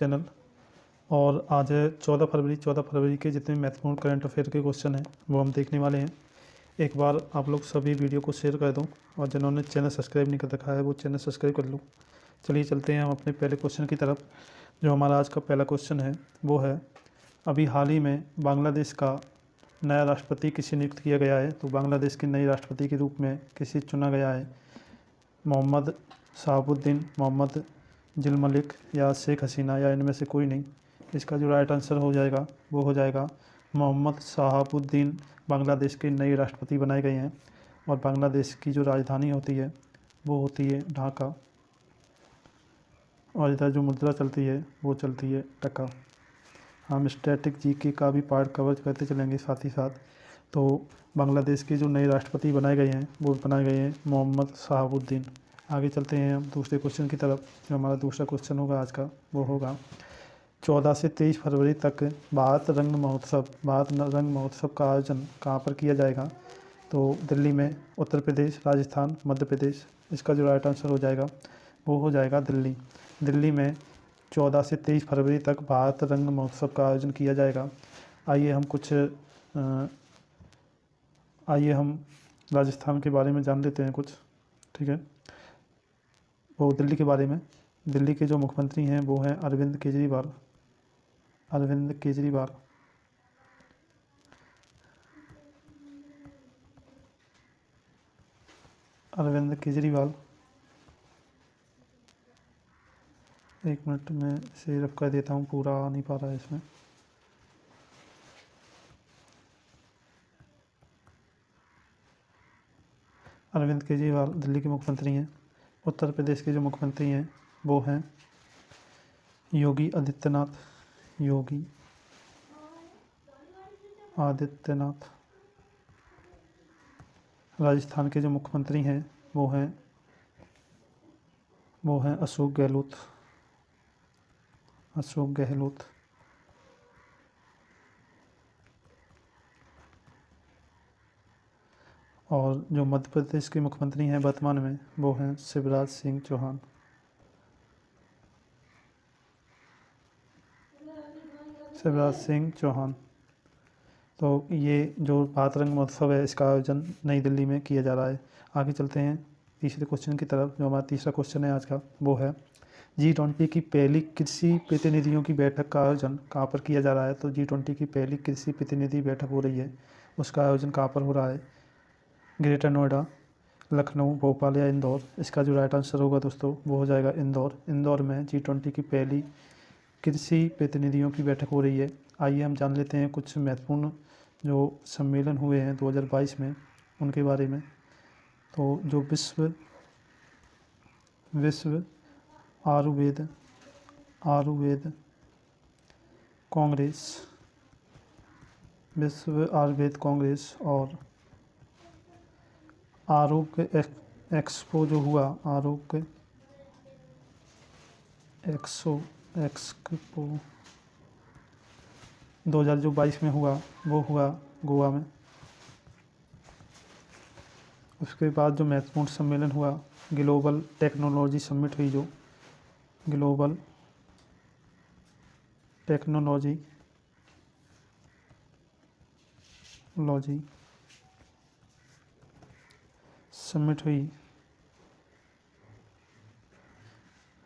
Channel. और आज है 14 फरवरी। 14 फरवरी के जितने महत्वपूर्ण करंट अफेयर के क्वेश्चन हैं वो हम देखने वाले हैं। एक बार आप लोग सभी वीडियो को शेयर कर दो और जिन्होंने चैनल सब्सक्राइब नहीं कर रखा है वो चैनल सब्सक्राइब कर लो। चलिए चलते हैं हम अपने पहले क्वेश्चन की तरफ। जो हमारा आज का पहला क्वेश्चन है वो है, अभी हाल ही में बांग्लादेश का नया राष्ट्रपति किसे नियुक्त किया गया है? तो बांग्लादेश के नए राष्ट्रपति के रूप में किसे चुना गया है? मोहम्मद शहाबुद्दीन, मोहम्मद जिल मलिक या शेख हसीना, या इनमें से कोई नहीं। इसका जो राइट आंसर हो जाएगा वो हो जाएगा मोहम्मद शहाबुद्दीन बांग्लादेश के नए राष्ट्रपति बनाए गए हैं। और बांग्लादेश की जो राजधानी होती है वो होती है ढाका, और इधर जो मुद्रा चलती है वो चलती है टका। हम स्टैटिक जीके का भी पार्ट कवर करते चलेंगे साथ ही साथ। तो बांग्लादेश के जो नए राष्ट्रपति बनाए गए हैं वो बनाए गए हैं मोहम्मद शहाबुद्दीन। आगे चलते हैं हम दूसरे क्वेश्चन की तरफ। जो हमारा दूसरा क्वेश्चन होगा आज का वो होगा, 14 से 23 फरवरी तक भारत रंग महोत्सव का आयोजन कहाँ पर किया जाएगा? तो दिल्ली में, उत्तर प्रदेश, राजस्थान, मध्य प्रदेश। इसका जो राइट आंसर हो जाएगा वो हो जाएगा दिल्ली। दिल्ली में 14 से 23 फरवरी तक भारत रंग महोत्सव का आयोजन किया जाएगा। आइए हम राजस्थान के बारे में जान लेते हैं कुछ। ठीक है, वो दिल्ली के बारे में। दिल्ली के जो मुख्यमंत्री हैं वो हैं अरविंद केजरीवाल। अरविंद केजरीवाल अरविंद केजरीवाल। एक मिनट में इसे रफ कर देता हूँ, पूरा आ नहीं पा रहा है इसमें। अरविंद केजरीवाल दिल्ली के मुख्यमंत्री हैं। उत्तर प्रदेश के जो मुख्यमंत्री हैं वो हैं योगी आदित्यनाथ। योगी आदित्यनाथ। राजस्थान के जो मुख्यमंत्री हैं वो हैं अशोक गहलोत। अशोक गहलोत। और जो मध्य प्रदेश के मुख्यमंत्री हैं वर्तमान में वो हैं शिवराज सिंह चौहान। शिवराज सिंह चौहान। तो ये जो भारत रंग महोत्सव है इसका आयोजन नई दिल्ली में किया जा रहा है। आगे चलते हैं तीसरे क्वेश्चन की तरफ। जो हमारा तीसरा क्वेश्चन है आज का वो है, G20 की पहली कृषि प्रतिनिधियों की बैठक का आयोजन कहाँ पर किया जा रहा है? तो G20 की पहली कृषि प्रतिनिधि बैठक हो रही है, उसका आयोजन कहाँ पर हो रहा है? ग्रेटर नोएडा, लखनऊ, भोपाल या इंदौर। इसका जो राइट आंसर होगा दोस्तों वो हो जाएगा इंदौर। इंदौर में G20 की पहली कृषि प्रतिनिधियों की बैठक हो रही है। आइए हम जान लेते हैं कुछ महत्वपूर्ण जो सम्मेलन हुए हैं 2022 में उनके बारे में। तो जो विश्व आयुर्वेद कांग्रेस, विश्व आयुर्वेद कांग्रेस और आरोग्य एक्सपो जो हुआ, आरोग्य एक्सपो 2022 में हुआ, वो हुआ गोवा में। उसके बाद जो महत्वपूर्ण सम्मेलन हुआ, ग्लोबल टेक्नोलॉजी समिट हुई, जो ग्लोबल टेक्नोलॉजी समिट हुई,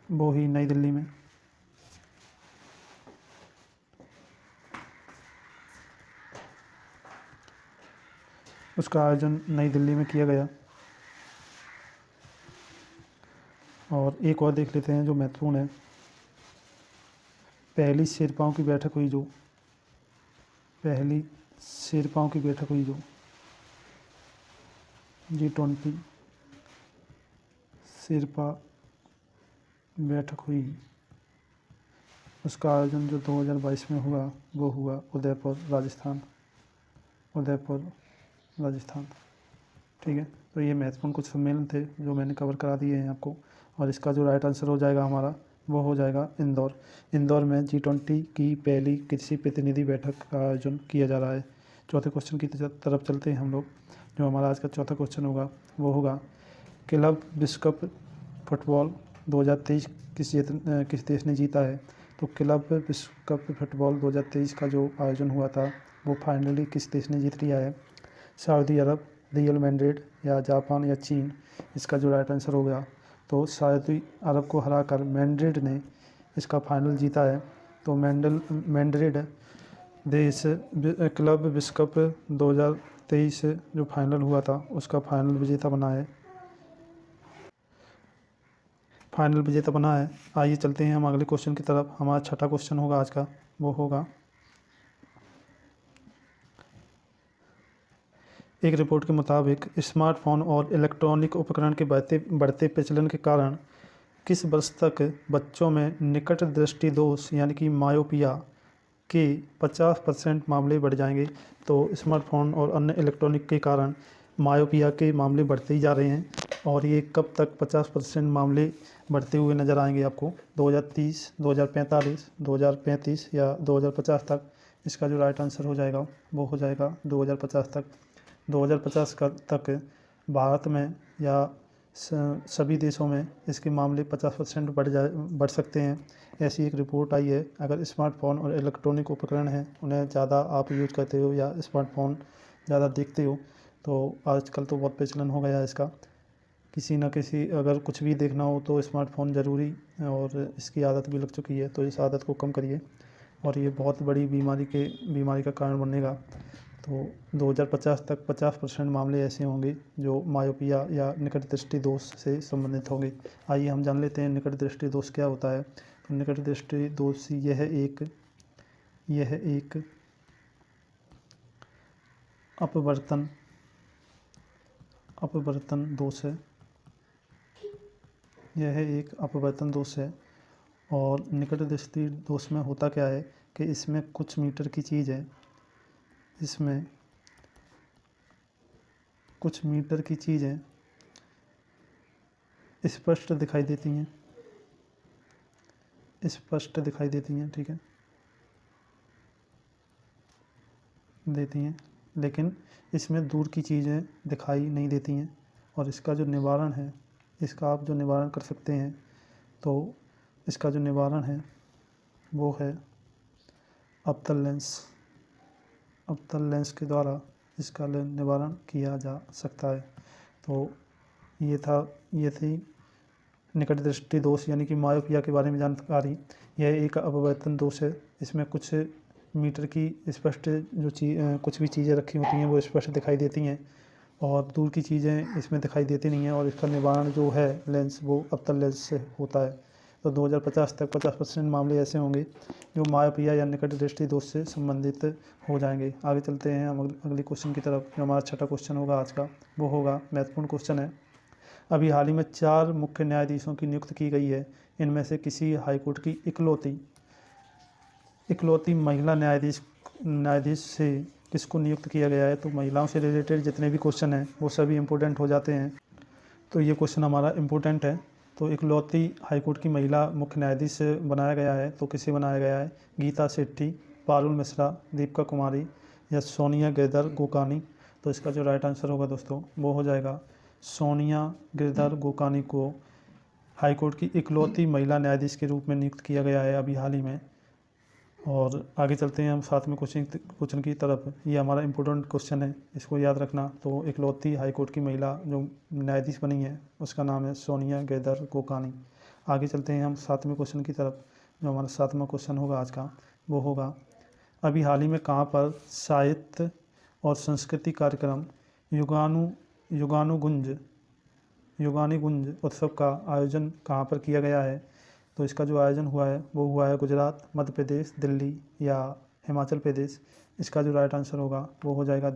वो ही नई दिल्ली में। उसका आयोजन नई दिल्ली में किया गया। और एक और देख लेते हैं जो महत्वपूर्ण है, पहली शेरपाओं की बैठक हुई, जो पहली शेरपाओं की बैठक हुई, जो G20 शेरपा बैठक हुई, उसका आयोजन जो 2022 में हुआ वो हुआ उदयपुर, राजस्थान। ठीक है, तो ये महत्वपूर्ण कुछ सम्मेलन थे जो मैंने कवर करा दिए हैं आपको। और इसका जो राइट आंसर हो जाएगा हमारा वो हो जाएगा इंदौर। इंदौर में G20 की पहली कृषि प्रतिनिधि बैठक का आयोजन किया जा रहा है। चौथे क्वेश्चन की तरफ चलते हैं हम लोग। जो हमारा आज का चौथा क्वेश्चन होगा वो होगा, क्लब विश्व कप फुटबॉल 2023 किस देश ने जीता है? तो क्लब विश्व कप फुटबॉल 2023 का जो आयोजन हुआ था वो फाइनली किस देश ने जीत लिया है? सऊदी अरब, रियल मैड्रिड या जापान या चीन? इसका जो राइट आंसर हो गया तो सऊदी अरब को हराकर मैड्रिड ने इसका फाइनल जीता है। तो मैड्रिड देश क्लब विश्व कप 2023 जो फाइनल हुआ था उसका फाइनल विजेता बना है। आइए चलते हैं हम अगले क्वेश्चन की तरफ। हमारा छठा क्वेश्चन होगा आज का, वो होगा एक रिपोर्ट के मुताबिक स्मार्टफोन और इलेक्ट्रॉनिक उपकरण के बढ़ते प्रचलन के कारण किस वर्ष तक बच्चों में निकट दृष्टि दोष यानी कि मायोपिया के 50% मामले बढ़ जाएंगे। तो स्मार्टफोन और अन्य इलेक्ट्रॉनिक के कारण मायोपिया के मामले बढ़ते ही जा रहे हैं और ये कब तक 50% मामले बढ़ते हुए नज़र आएंगे आपको? 2030, 2045, 2035 या 2050 तक? इसका जो राइट आंसर हो जाएगा वो हो जाएगा 2050 तक। 2050 तक भारत में या सभी देशों में इसके मामले 50% बढ़ सकते हैं, ऐसी एक रिपोर्ट आई है। अगर स्मार्टफोन और इलेक्ट्रॉनिक उपकरण हैं उन्हें ज़्यादा आप यूज करते हो या स्मार्टफोन ज़्यादा देखते हो तो आजकल तो बहुत प्रचलन हो गया है इसका। किसी न किसी अगर कुछ भी देखना हो तो स्मार्टफोन ज़रूरी, और इसकी आदत भी लग चुकी है, तो इस आदत को कम करिए और ये बहुत बड़ी बीमारी का कारण बनेगा। तो 2050 तक 50% मामले ऐसे होंगे जो मायोपिया या निकट दृष्टि दोष से संबंधित होंगे। आइए हम जान लेते हैं निकट दृष्टि दोष क्या होता है। तो निकट दृष्टि दोष यह एक अपवर्तन दोष है। यह एक अपवर्तन दोष है और निकट दृष्टि दोष में होता क्या है कि इसमें कुछ मीटर की चीज़ है, इसमें कुछ मीटर की चीज़ें स्पष्ट दिखाई देती हैं, ठीक है, लेकिन इसमें दूर की चीज़ें दिखाई नहीं देती हैं। और इसका जो निवारण है, इसका आप जो निवारण कर सकते हैं, तो इसका जो निवारण है वो है अवतल लेंस के द्वारा इसका निवारण किया जा सकता है। तो ये थी निकट दृष्टि दोष यानी कि मायोपिया के बारे में जानकारी। यह एक अपवर्तन दोष है, इसमें कुछ मीटर की स्पष्ट कुछ भी चीज़ें रखी होती हैं वो स्पष्ट दिखाई देती हैं और दूर की चीज़ें इसमें दिखाई देती नहीं हैं, और इसका निवारण जो है लेंस वो अवतल लेंस से होता है। तो 2050 तक 50% मामले ऐसे होंगे जो मायोपिया या निकट दृष्टि दोष से संबंधित हो जाएंगे। आगे चलते हैं हम अगले क्वेश्चन की तरफ। जो हमारा छठा क्वेश्चन होगा आज का वो होगा, महत्वपूर्ण क्वेश्चन है। अभी हाल ही में 4 मुख्य न्यायाधीशों की नियुक्ति की गई है। इनमें से किसी हाईकोर्ट की इकलौती महिला न्यायाधीश से किसको नियुक्त किया गया है? तो महिलाओं से रिलेटेड जितने भी क्वेश्चन हैं वो सभी इम्पोर्टेंट हो जाते हैं, तो ये क्वेश्चन हमारा इम्पोर्टेंट है। तो इकलौती हाईकोर्ट की महिला मुख्य न्यायाधीश बनाया गया है, तो किसे बनाया गया है? गीता शेट्टी, पारुल मिश्रा, दीपिका कुमारी या सोनिया गिरधर गोकानी? तो इसका जो राइट आंसर होगा दोस्तों वो हो जाएगा सोनिया गिरधर गोकानी को हाईकोर्ट की इकलौती महिला न्यायाधीश के रूप में नियुक्त किया गया है अभी हाल ही में। और आगे चलते हैं हम 7वें क्वेश्चन की तरफ। ये हमारा इम्पोर्टेंट क्वेश्चन है, इसको याद रखना। तो इकलौती हाईकोर्ट की महिला जो न्यायाधीश बनी है उसका नाम है सोनिया गिरधर गोकानी। आगे चलते हैं हम 7वें क्वेश्चन की तरफ। जो हमारा 7वां क्वेश्चन होगा आज का वो होगा, अभी हाल ही में कहाँ पर साहित्य और संस्कृति कार्यक्रम युगानुगुंज उत्सव का आयोजन कहाँ पर किया गया है? तो इसका जो आयोजन हुआ है वो हुआ है गुजरात, मध्य प्रदेश, दिल्ली या हिमाचल प्रदेश? इसका जो राइट आंसर होगा वो हो जाएगा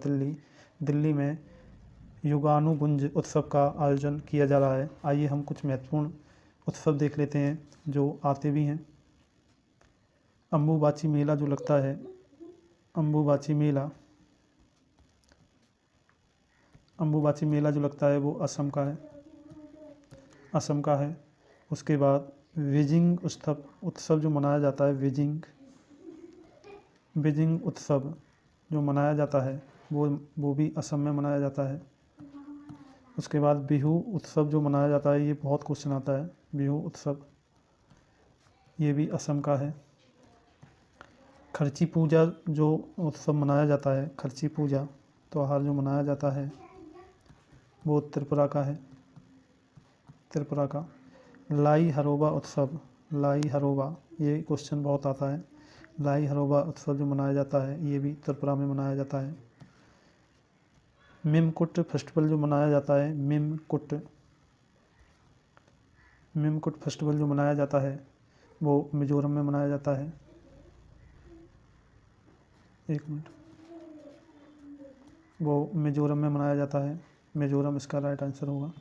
दिल्ली में युगानुगुंज उत्सव का आयोजन किया जा रहा है। आइए हम कुछ महत्वपूर्ण उत्सव देख लेते हैं जो आते भी हैं। अम्बुबाची मेला जो लगता है, अम्बुबाची मेला जो लगता है वो असम का है। उसके बाद बीजिंग उत्सव जो मनाया जाता है, बीजिंग उत्सव जो मनाया जाता है वो भी असम में मनाया जाता है। उसके बाद बिहू उत्सव जो मनाया जाता है, ये बहुत क्वेश्चन आता है, बिहू उत्सव ये भी असम का है। खर्ची पूजा जो उत्सव मनाया जाता है, खर्ची पूजा त्यौहार जो मनाया जाता है वो त्रिपुरा का है, त्रिपुरा का। लाई हरोबा उत्सव, लाई हरोबा, ये क्वेश्चन बहुत आता है। लाई हरोबा उत्सव जो मनाया जाता है ये भी त्रिपुरा में मनाया जाता है। मिमकुट फेस्टिवल जो मनाया जाता है, मिमकुट फेस्टिवल जो मनाया जाता है वो मिजोरम में मनाया जाता है। एक मिनट, वो मिजोरम में मनाया जाता है, मिजोरम इसका राइट आंसर होगा।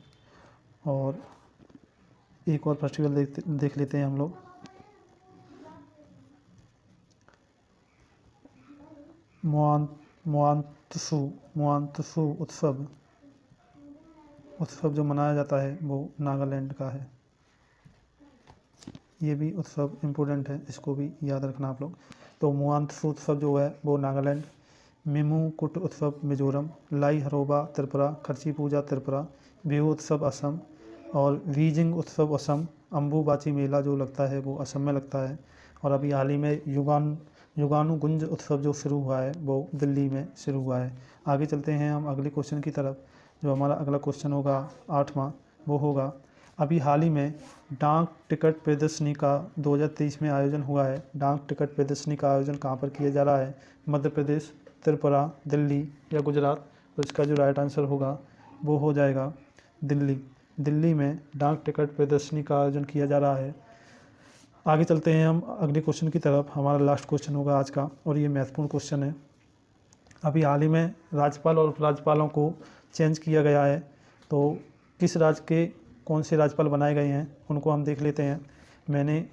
और एक और फेस्टिवल देख लेते हैं हम लोग। मुआंतसू उत्सव जो मनाया जाता है वो नागालैंड का है। ये भी उत्सव इम्पोर्टेंट है, इसको भी याद रखना आप लोग। तो मुआंतसू उत्सव जो है वो नागालैंड, मिमुकुट उत्सव मिजोरम, लाई हरोबा त्रिपुरा, खर्ची पूजा त्रिपुरा, बिहू उत्सव असम और वीजिंग उत्सव असम, अम्बुबाची मेला जो लगता है वो असम में लगता है। और अभी हाल ही में युगानुगुंज उत्सव जो शुरू हुआ है वो दिल्ली में शुरू हुआ है। आगे चलते हैं हम अगले क्वेश्चन की तरफ। जो हमारा अगला क्वेश्चन होगा 8वां, वो होगा अभी हाल ही में डाक टिकट प्रदर्शनी का 2023 में आयोजन हुआ है। डाक टिकट प्रदर्शनी का आयोजन कहाँ पर किया जा रहा है? मध्य प्रदेश, त्रिपुरा, दिल्ली या गुजरात? तो इसका जो राइट आंसर होगा वो हो जाएगा दिल्ली। दिल्ली में डाक टिकट प्रदर्शनी का आयोजन किया जा रहा है। आगे चलते हैं हम अगले क्वेश्चन की तरफ। हमारा लास्ट क्वेश्चन होगा आज का और ये महत्वपूर्ण क्वेश्चन है। अभी हाल ही में राज्यपाल और उपराज्यपालों को चेंज किया गया है, तो किस राज्य के कौन से राज्यपाल बनाए गए हैं उनको हम देख लेते हैं। मैंने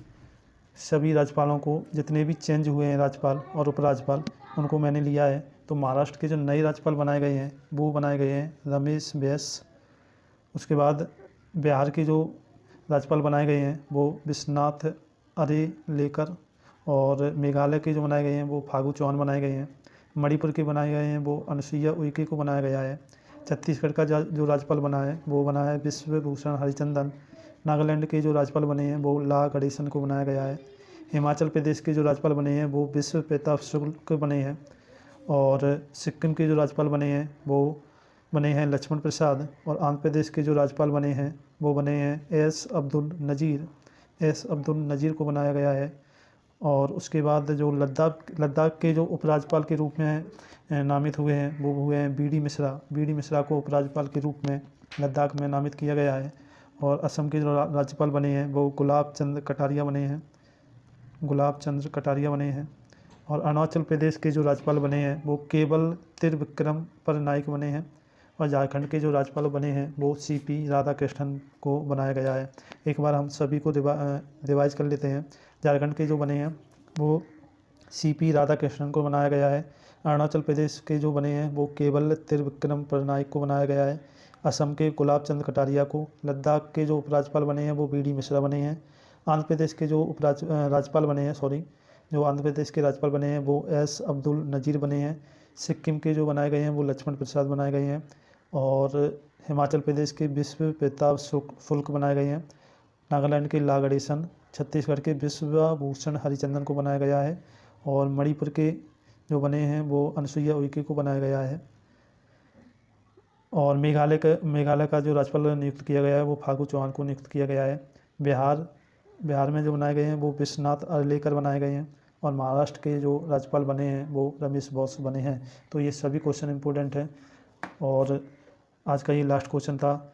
सभी राज्यपालों को, जितने भी चेंज हुए हैं राज्यपाल और उपराज्यपाल, उनको मैंने लिया है। तो महाराष्ट्र के जो नए राज्यपाल बनाए गए हैं वो बनाए गए हैं रमेश बैस। उसके बाद बिहार के जो राज्यपाल बनाए गए हैं वो विश्वनाथ अरेलेकर। और मेघालय के जो बनाए गए हैं वो फागू चौहान बनाए गए हैं। मणिपुर के बनाए गए हैं वो अनुसुईया उइके को बनाया गया है। छत्तीसगढ़ का जो राज्यपाल बना है वो बना है विश्वभूषण हरिचंदन। नागालैंड के जो राज्यपाल बने हैं वो ला गणेशन को बनाया गया है। हिमाचल प्रदेश के जो राज्यपाल बने हैं वो विश्व प्रताप शुक्ल बने हैं। और सिक्किम के जो राज्यपाल बने हैं वो बने हैं लक्ष्मण प्रसाद। और आंध्र प्रदेश के जो राज्यपाल बने हैं वो बने हैं एस अब्दुल नज़ीर को बनाया गया है। और उसके बाद जो लद्दाख के जो उपराज्यपाल के रूप में नामित हुए हैं वो हुए हैं बी डी मिश्रा को उपराज्यपाल के रूप में लद्दाख में नामित किया गया है। और असम के जो राज्यपाल बने हैं वो गुलाब चंद्र कटारिया बने हैं। और अरुणाचल प्रदेश के जो राज्यपाल बने हैं वो केवल त्रिविक्रम परनाइक बने हैं। और झारखंड के जो राज्यपाल बने हैं वो CP राधाकृष्णन को बनाया गया है। एक बार हम सभी को रिवाइज कर लेते हैं। झारखंड के जो बने हैं वो CP राधाकृष्णन को बनाया गया है। अरुणाचल प्रदेश के जो बने हैं वो केवल त्रिविक्रम परनाइक को बनाया गया है। असम के गुलाब चंद कटारिया को। लद्दाख के जो उपराज्यपाल बने हैं वो BD मिश्रा बने हैं। आंध्र प्रदेश के जो राज्यपाल बने हैं आंध्र प्रदेश के राज्यपाल बने हैं वो S अब्दुल नज़ीर बने हैं। सिक्किम के जो बनाए गए हैं वो लक्ष्मण प्रसाद बनाए गए हैं। और हिमाचल प्रदेश के विश्व प्रताप शुक्ल बनाए गए हैं। नागालैंड के ला गणेशन, छत्तीसगढ़ के विश्वभूषण हरिचंदन को बनाया गया है। और मणिपुर के जो बने हैं वो अनुसुईया उइके को बनाया गया है। और मेघालय का जो राज्यपाल नियुक्त किया गया है वो फागू चौहान को नियुक्त किया गया है। बिहार में जो बनाए गए हैं वो विश्वनाथ अरेलेकर बनाए गए हैं। और महाराष्ट्र के जो राज्यपाल बने हैं वो रमेश बैस बने हैं। तो ये सभी क्वेश्चन इंपॉर्टेंट हैं और आज का ये लास्ट क्वेश्चन था।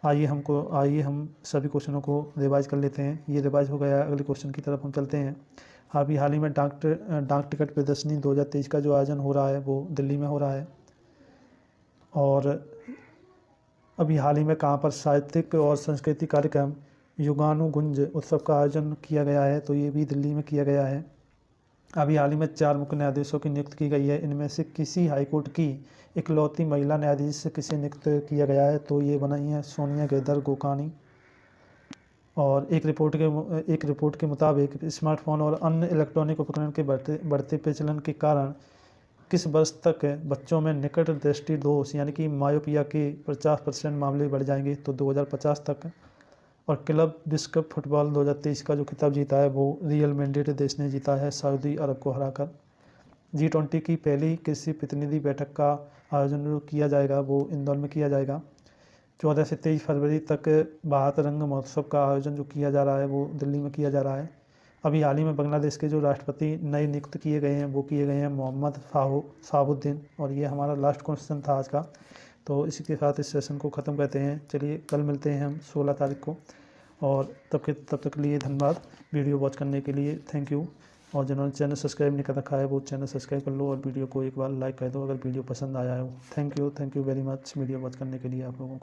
आइए हम सभी क्वेश्चनों को रिवाइज कर लेते हैं। ये रिवाइज हो गया, अगले क्वेश्चन की तरफ हम चलते हैं। अभी हाल ही में डाक टिकट प्रदर्शनी 2023 का जो आयोजन हो रहा है वो दिल्ली में हो रहा है। और अभी हाल ही में कहाँ पर साहित्यिक और सांस्कृतिक कार्यक्रम युगानुगुंज उत्सव का आयोजन किया गया है? तो ये भी दिल्ली में किया गया है। अभी हाल ही में 4 मुख्य न्यायाधीशों की नियुक्ति की गई है। इनमें से किसी हाईकोर्ट की इकलौती महिला न्यायाधीश किसे नियुक्त किया गया है? तो ये बनाई है सोनिया गिरधर गोकानी। और एक रिपोर्ट के मुताबिक स्मार्टफोन और अन्य इलेक्ट्रॉनिक उपकरण के बढ़ते प्रचलन के कारण किस वर्ष तक बच्चों में निकट दृष्टि दोष यानी कि मायोपिया के 50% मामले बढ़ जाएंगे? तो 2050 तक। और क्लब विश्व कप फुटबॉल 2023 का जो खिताब जीता है वो रियल मैड्रिड देश ने जीता है सऊदी अरब को हराकर। G20 की पहली कृषि प्रतिनिधि बैठक का आयोजन जो किया जाएगा वो इंदौर में किया जाएगा। 14 से 23 फरवरी तक भारत रंग महोत्सव का आयोजन जो किया जा रहा है वो दिल्ली में किया जा रहा है। अभी हाल ही में बांग्लादेश के जो राष्ट्रपति नए नियुक्त किए गए हैं वो किए गए हैं मोहम्मद शहाबुद्दीन। और ये हमारा लास्ट क्वेश्चन था आज का। तो इसी के साथ इस सेशन को ख़त्म करते हैं। चलिए कल मिलते हैं हम 16 तारीख को। और तब तक के लिए धन्यवाद वीडियो वॉच करने के लिए, थैंक यू। और जिन्होंने चैनल सब्सक्राइब नहीं कर रखा है वो चैनल सब्सक्राइब कर लो और वीडियो को एक बार लाइक कर दो अगर वीडियो पसंद आया हो। Thank you very much video watch करने के लिए आप लोगों को।